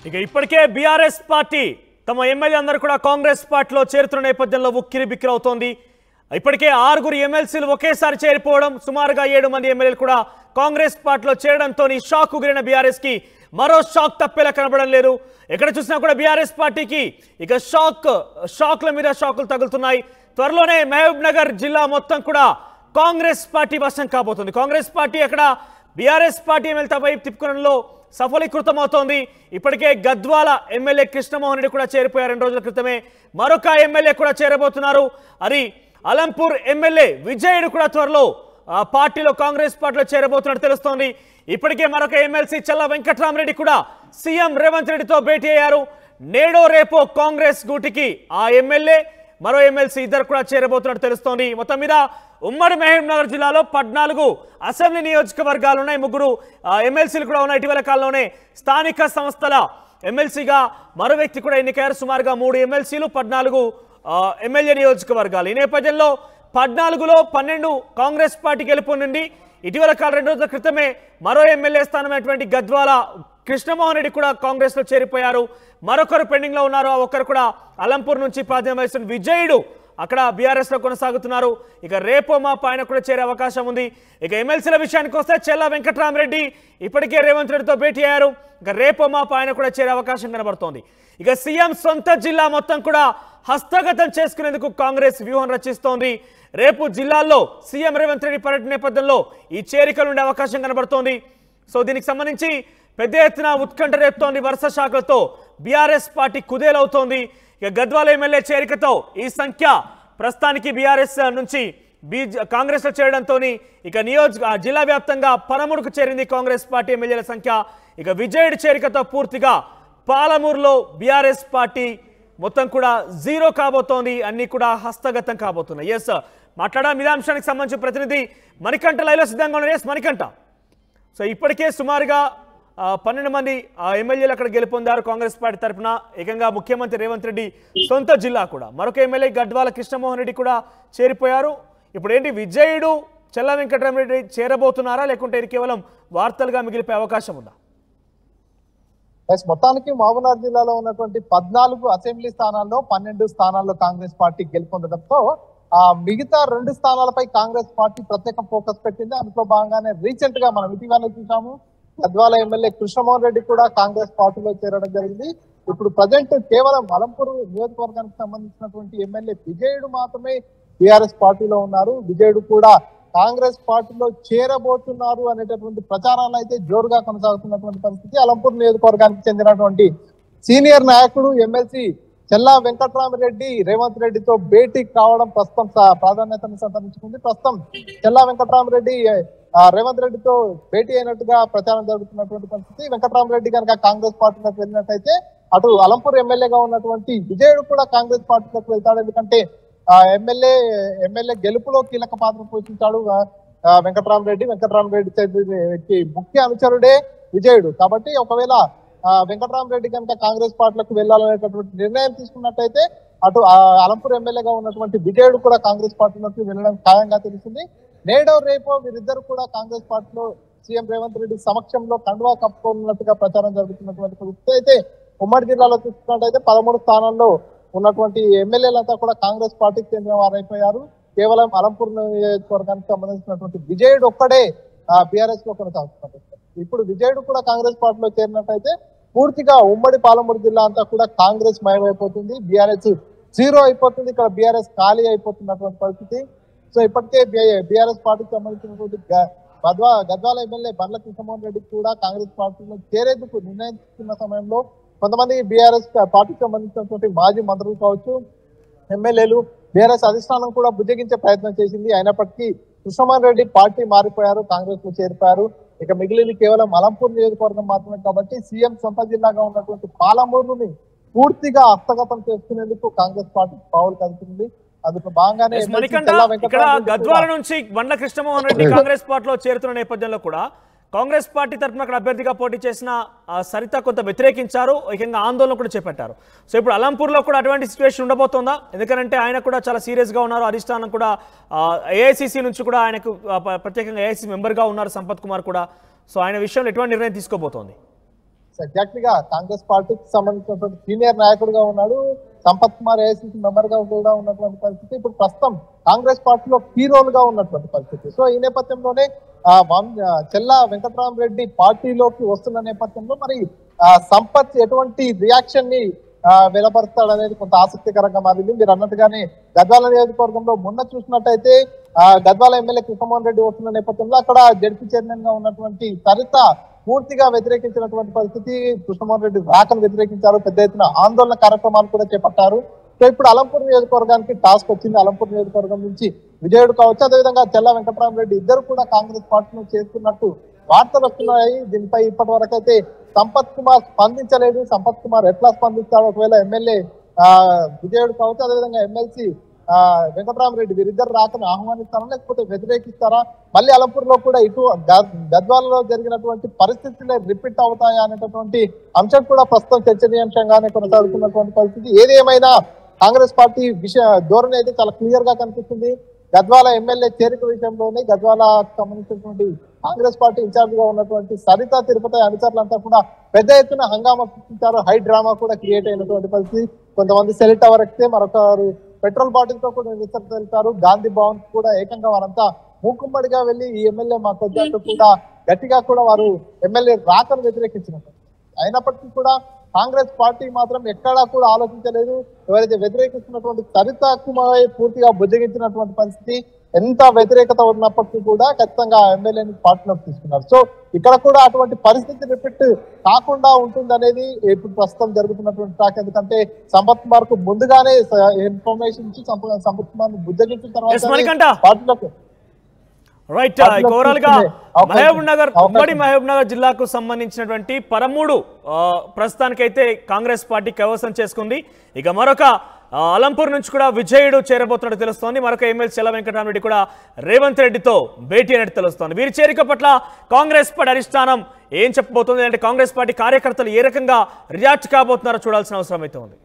ఇక ఇప్పటికే BRS party తమ ఎమ్మెల్యే అందరూ కూడా కాంగ్రెస్ పార్టీలో చేరుతున్న నేపథ్యంలో ఉక్కిరి బిక్కిరి అవుతోంది. ఇప్పటికే 6 ఎమ్మెల్సీలు ఒకేసారి చేరిపోవడం, సుమారుగా 7 మంది ఎమ్మెల్యేలు కూడా కాంగ్రెస్ పార్టీలో చేరడంతో షాక్ గురైన బీఆర్ఎస్ కి మరో షాక్ తప్పేలా కనబడడం లేదు. ఎక్కడ చూసినా కూడా బీఆర్ఎస్ పార్టీకి ఇక షాక్ల మీద షాకులు తగులుతున్నాయి. త్వరలోనే మహబూబ్ నగర్ జిల్లా మొత్తం కూడా కాంగ్రెస్ పార్టీ వశం కాబోతుంది. కాంగ్రెస్ పార్టీ అక్కడ బీఆర్ఎస్ పార్టీ ఎమ్మెల్యే వైపు తిప్పుకోవడంలో సఫలీకృతమవుతోంది. ఇప్పటికే గద్వాల ఎమ్మెల్యే కృష్ణమోహన్ రెడ్డి కూడా చేరిపోయారు. 2 రోజుల క్రితమే మరొక ఎమ్మెల్యే కూడా చేరబోతున్నారు. అది అలంపూర్ ఎమ్మెల్యే విజయుడు కూడా త్వరలో పార్టీలో కాంగ్రెస్ పార్టీలో చేరబోతున్నట్టు తెలుస్తోంది. ఇప్పటికే మరొక ఎమ్మెల్సీ చల్లా వెంకట్రామరెడ్డి కూడా సీఎం రేవంత్ రెడ్డితో భేటీ అయ్యారు. నేడో రేపో కాంగ్రెస్ గూటికి ఆ ఎమ్మెల్యే మరో ఎమ్మెల్సీ ఇద్దరు కూడా చేరబోతున్నట్టు తెలుస్తోంది. మొత్తం మీద ఉమ్మడి మహబూబ్ నగర్ జిల్లాలో 14 అసెంబ్లీ నియోజకవర్గాలు ఉన్నాయి. 3 ఎమ్మెల్సీలు కూడా ఉన్నాయి. ఇటీవల కాలంలోనే స్థానిక సంస్థల ఎమ్మెల్సీగా మరో వ్యక్తి కూడా ఎన్నికయ్యారు. సుమారుగా 3 ఎమ్మెల్సీలు, 14 ఎమ్మెల్యే నియోజకవర్గాలు. ఈ నేపథ్యంలో 14లో 12 కాంగ్రెస్ పార్టీ గెలుపొందింది. ఇటీవల కాలం 2 రోజుల క్రితమే మరో ఎమ్మెల్యే స్థానమైనటువంటి గద్వాల కృష్ణమోహన్ రెడ్డి కూడా కాంగ్రెస్ లో చేరిపోయారు. మరొకరు పెండింగ్ లో ఉన్నారు. ఆ ఒక్కరు కూడా అలంపూర్ నుంచి ప్రాతినిధ్యం వహిస్తున్న విజయుడు అక్కడ బీఆర్ఎస్ లో కొనసాగుతున్నారు. ఇక రేపో మాపు ఆయన కూడా చేరే అవకాశం ఉంది. ఇక ఎమ్మెల్సీల విషయానికి వస్తే చెల్లా వెంకట్రామరెడ్డి ఇప్పటికే రేవంత్ రెడ్డితో భేటీ అయ్యారు. ఇక రేపో మాపు ఆయన కూడా చేరే అవకాశం కనబడుతోంది. ఇక సీఎం సొంత జిల్లా మొత్తం కూడా హస్తగతం చేసుకునేందుకు కాంగ్రెస్ వ్యూహం రచిస్తోంది. రేపు జిల్లాల్లో సీఎం రేవంత్ రెడ్డి పర్యటన నేపథ్యంలో ఈ చేరికలు ఉండే అవకాశం కనబడుతోంది. సో దీనికి సంబంధించి పెద్ద ఎత్తున ఉత్కంఠ రేపుతోంది. వరుస శాఖలతో బీఆర్ఎస్ పార్టీ కుదేలవుతోంది. ఇక గద్వాల ఎమ్మెల్యే చేరికతో ఈ సంఖ్య ప్రస్తుతానికి బీఆర్ఎస్ నుంచి కాంగ్రెస్ లో చేరడంతో ఇక జిల్లా వ్యాప్తంగా 13కు చేరింది కాంగ్రెస్ పార్టీ ఎమ్మెల్యేల సంఖ్య. ఇక విజయుడి చేరికతో పూర్తిగా పాలమూరులో బీఆర్ఎస్ పార్టీ మొత్తం కూడా 0 కాబోతోంది. అన్ని కూడా హస్తగతం కాబోతున్నాయి. ఎస్ మాట్లాడడం ఇదే అంశానికి సంబంధించిన ప్రతినిధి మణికంఠ లైవ్లో సిద్ధంగా ఉన్నారు. ఎస్ మణికంఠ, సో ఇప్పటికే సుమారుగా 12 మంది ఎమ్మెల్యేలు అక్కడ గెలుపొందారు కాంగ్రెస్ పార్టీ తరఫున. ఏకంగా ముఖ్యమంత్రి రేవంత్ రెడ్డి సొంత జిల్లా కూడా మరొక ఎమ్మెల్యే గద్వాల కృష్ణమోహన్ రెడ్డి కూడా చేరిపోయారు. ఇప్పుడు ఏంటి విజయుడు చెల్లా వెంకట్రామరెడ్డి చేరబోతున్నారా, లేకుంటే ఇది కేవలం వార్తలుగా మిగిలిపోయే అవకాశం ఉందా? మొత్తానికి మహబూబ్నగర్ జిల్లాలో ఉన్నటువంటి 14 అసెంబ్లీ స్థానాల్లో 12 స్థానాల్లో కాంగ్రెస్ పార్టీ గెలుపొందడంతో మిగతా 2 స్థానాలపై కాంగ్రెస్ పార్టీ ప్రత్యేక ఫోకస్ పెట్టింది. అందులో భాగంగానే రీసెంట్ గా మనం ఇటీవల చూసాము, గద్వాల ఎమ్మెల్యే కృష్ణమోహన్ రెడ్డి కూడా కాంగ్రెస్ పార్టీలో చేరడం జరిగింది. ఇప్పుడు ప్రజెంట్ కేవలం అలంపూర్ నియోజకవర్గానికి సంబంధించినటువంటి ఎమ్మెల్యే విజయుడు మాత్రమే టిఆర్ఎస్ పార్టీలో ఉన్నారు. విజయుడు కూడా కాంగ్రెస్ పార్టీలో చేరబోతున్నారు అనేటటువంటి ప్రచారాలు అయితే జోరుగా కొనసాగుతున్నటువంటి పరిస్థితి. అలంపూర్ నియోజకవర్గానికి చెందినటువంటి సీనియర్ నాయకుడు ఎమ్మెల్సీ చెల్లా వెంకట్రామరెడ్డి రేవంత్ రెడ్డితో భేటీకి కావడం ప్రస్తుతం ప్రాధాన్యతను సంతరించుకుంది. ప్రస్తుతం చెల్లా వెంకట్రామరెడ్డి రేవంత్ రెడ్డితో భేటీ అయినట్టుగా ప్రచారం జరుగుతున్నటువంటి పరిస్థితి. వెంకట్రామరెడ్డి కనుక కాంగ్రెస్ పార్టీలోకి వెళ్ళినట్టయితే అటు అలంపూర్ ఎమ్మెల్యేగా ఉన్నటువంటి విజయుడు కూడా కాంగ్రెస్ పార్టీలోకి వెళ్తాడు. ఎందుకంటే ఎమ్మెల్యే గెలుపులో కీలక పాత్ర పోషించాడు వెంకట్రామరెడ్డి ముఖ్య అనుచరుడే విజయుడు. కాబట్టి ఒకవేళ వెంకట్రామరెడ్డి కనుక కాంగ్రెస్ పార్టీలకు వెళ్లాలనేటటువంటి నిర్ణయం తీసుకున్నట్టయితే అటు అలంపూర్ ఎమ్మెల్యేగా ఉన్నటువంటి విజయుడు కూడా కాంగ్రెస్ పార్టీలోకి వెళ్ళడం ఖాయంగా తెలిసింది. నేడో రేపో వీరిద్దరు కూడా కాంగ్రెస్ పార్టీలో సీఎం రేవంత్ రెడ్డి సమక్షంలో కండువా కప్పుకున్నట్టుగా ప్రచారం జరుగుతున్నటువంటి పరిస్థితి. అయితే ఉమ్మడి జిల్లాలో చూసుకున్నట్టయితే 13 స్థానాల్లో ఉన్నటువంటి ఎమ్మెల్యేలంతా కూడా కాంగ్రెస్ పార్టీకి చెందిన వారైపోయారు. కేవలం అలంపూర్ నియోజకవర్గానికి సంబంధించినటువంటి విజయుడు ఒక్కడే బీఆర్ఎస్ లో కొనసాగుతున్నారు. ఇప్పుడు విజయుడు కూడా కాంగ్రెస్ పార్టీలో చేరినట్టయితే పూర్తిగా ఉమ్మడి పాలమూరు జిల్లా అంతా కూడా కాంగ్రెస్ మయమైపోతుంది. బీఆర్ఎస్ 0 అయిపోతుంది. ఇక్కడ బీఆర్ఎస్ ఖాళీ అయిపోతున్నటువంటి పరిస్థితి. సో ఇప్పటికే బీఆర్ఎస్ పార్టీకి సంబంధించినటువంటి గద్వాల ఎమ్మెల్యే బండ్ల కృష్ణమోహన్ రెడ్డి కూడా కాంగ్రెస్ పార్టీలో చేరేందుకు నిర్ణయించుకున్న సమయంలో కొంతమంది బీఆర్ఎస్ పార్టీకి సంబంధించినటువంటి మాజీ మంత్రులు కావచ్చు, ఎమ్మెల్యేలు బీఆర్ఎస్ అధిష్టానం కూడా బుజ్జగించే ప్రయత్నం చేసింది. అయినప్పటికీ కృష్ణమోహన్ రెడ్డి పార్టీ మారిపోయారు, కాంగ్రెస్ లో చేరిపోయారు. ఇక మిగిలింది కేవలం అలంపూర్ నియోజకవర్గం మాత్రమే. కాబట్టి సీఎం సొంత జిల్లాగా ఉన్నటువంటి పాలమూరుని పూర్తిగా హస్తగతం చేసుకునేందుకు కాంగ్రెస్ పార్టీ పావులు కదుపుతుంది. అందుకు భాగంగానే ఇక్కడ గద్వాల నుంచి బండ్ల కృష్ణమోహన్ రెడ్డి కాంగ్రెస్ పార్టీలో చేరుతున్న నేపథ్యంలో కూడా కాంగ్రెస్ పార్టీ తరఫున అక్కడ అభ్యర్థిగా పోటీ చేసిన సరిత కొంత వ్యతిరేకించారు, ఏకంగా ఆందోళన కూడా చేపట్టారు. సో ఇప్పుడు అలంపూర్లో కూడా అటువంటి సిచ్యువేషన్ ఉండబోతుందా? ఎందుకంటే ఆయన కూడా చాలా సీరియస్గా ఉన్నారు. అధిష్టానం కూడా ఏఐసిసి నుంచి కూడా ఆయనకు ప్రత్యేకంగా ఏఐసిసి మెంబర్గా ఉన్నారు సంపత్ కుమార్ కూడా. సో ఆయన విషయంలో ఎటువంటి నిర్ణయం తీసుకోబోతోంది? ఎగ్జాక్ట్లీగా కాంగ్రెస్ పార్టీకి సంబంధించినటువంటి సీనియర్ నాయకుడిగా ఉన్నాడు. సంపత్ కుమార్ ఏఐసీసీ మెంబర్ గా కూడా ఉన్నటువంటి పరిస్థితి. ఇప్పుడు ప్రస్తుతం కాంగ్రెస్ పార్టీలో కీ రోల్ గా ఉన్నటువంటి పరిస్థితి. సో ఈ నేపథ్యంలోనే చెల్లా వెంకట్రామరెడ్డి పార్టీలోకి వస్తున్న నేపథ్యంలో మరి సంపత్ ఎటువంటి రియాక్షన్ ని వెలపరుస్తాడు అనేది కొంత ఆసక్తికరంగా మారింది. మీరు అన్నట్టుగానే గద్వాల నియోజకవర్గంలో మొన్న చూసినట్టయితే గద్వాల ఎమ్మెల్యే కృష్ణమోహన్ రెడ్డి వస్తున్న నేపథ్యంలో అక్కడ జడ్పీ చైర్మన్ గా ఉన్నటువంటి సరిత పూర్తిగా వ్యతిరేకించినటువంటి పరిస్థితి. కృష్ణమోహన్ రెడ్డి రాకను వ్యతిరేకించారు. పెద్ద ఎత్తున ఆందోళన కార్యక్రమాలు కూడా చేపట్టారు. సో ఇప్పుడు అలంపూర్ నియోజకవర్గానికి టాస్క్ వచ్చింది. అలంపూర్ నియోజకవర్గం నుంచి విజయుడు కావచ్చు, అదేవిధంగా చెల్లా వెంకట్రామరెడ్డి ఇద్దరు కూడా కాంగ్రెస్ పార్టీలో చేస్తున్నట్టు వార్తలు వస్తున్నాయి. దీనిపై ఇప్పటి వరకు అయితే సంపత్ కుమార్ స్పందించలేదు. సంపత్ కుమార్ ఎట్లా స్పందిస్తాడు, ఒకవేళ ఎమ్మెల్యే విజయుడు కావచ్చు, అదేవిధంగా ఎమ్మెల్సీ వెంకట్రామరెడ్డి వీరిద్దరు రాకను ఆహ్వానిస్తారా లేకపోతే వ్యతిరేకిస్తారా, మళ్ళీ అలంపూర్లో కూడా ఇటు గద్వాలలో జరిగినటువంటి పరిస్థితులే రిపీట్ అవుతాయా అనేటటువంటి అంశం కూడా ప్రస్తుతం చర్చనీయాంశంగానే కొనసాగుతున్నటువంటి పరిస్థితి. ఏది ఏమైనా కాంగ్రెస్ పార్టీ ధోరణి అయితే చాలా క్లియర్ గా కనిపిస్తుంది. గద్వాల ఎమ్మెల్యే చేరిక విషయంలోనే గద్వాలకు సంబంధించినటువంటి కాంగ్రెస్ పార్టీ ఇన్ఛార్జ్ గా ఉన్నటువంటి సరిత తిరుపతి అనుచరులంతా కూడా పెద్ద ఎత్తున హంగామా సృష్టించారు. హై డ్రామా కూడా క్రియేట్ అయినటువంటి పరిస్థితి. కొంతమంది సెల్ టవర్ ఎక్కితే మరొకరు పెట్రోల్ బాటిల్ తో కూడా నిరసన తెలిపారు. గాంధీ భవన్ కూడా ఏకంగా వారంతా మూకుమ్మడిగా వెళ్లి ఈ ఎమ్మెల్యే మాకు వద్దంటూ కూడా గట్టిగా కూడా వారు ఎమ్మెల్యే రాకను వ్యతిరేకించినట్టు. అయినప్పటికీ కూడా కాంగ్రెస్ పార్టీ మాత్రం ఎక్కడా కూడా ఆలోచించలేదు. ఎవరైతే వ్యతిరేకిస్తున్నటువంటి సరితకు పూర్తిగా బుజ్జగించినటువంటి పరిస్థితి. ఎంత వ్యతిరేకత ఉన్నప్పటికీ కూడా ఖచ్చితంగా ఎమ్మెల్యేని పార్టీలోకి తీసుకున్నారు. సో ఇక్కడ కూడా అటువంటి పరిస్థితి రిపీట్ కాకుండా ఉంటుందనేది ఇప్పుడు ప్రస్తుతం జరుగుతున్నటువంటి టాక్. ఎందుకంటే సంపత్ కుమార్ కు ముందుగానే ఇన్ఫర్మేషన్ ఇచ్చి సంపత్ కుమార్ ను బుజ్జగించిన తర్వాత పార్టీలోకి రైట్. ఓవరాల్ గా మహబూబ్ నగర్ ఉమ్మడి మహబూబ్ నగర్ జిల్లాకు సంబంధించినటువంటి 13 ప్రస్తుతానికైతే కాంగ్రెస్ పార్టీ కైవసం చేసుకుంది. ఇక మరొక అలంపూర్ నుంచి కూడా విజయుడు చేరబోతున్నట్టు తెలుస్తోంది. మరొక ఎమ్మెల్యే చెల్ల వెంకటరామరెడ్డి కూడా రేవంత్ రెడ్డితో భేటీ అయినట్టు తెలుస్తోంది. వీరి చేరిక పట్ల కాంగ్రెస్ పార్టీ అధిష్టానం ఏం చెప్పబోతుంది అంటే కాంగ్రెస్ పార్టీ కార్యకర్తలు ఏ రకంగా రియాక్ట్ కాబోతున్నారో చూడాల్సిన అవసరం అయితే ఉంది.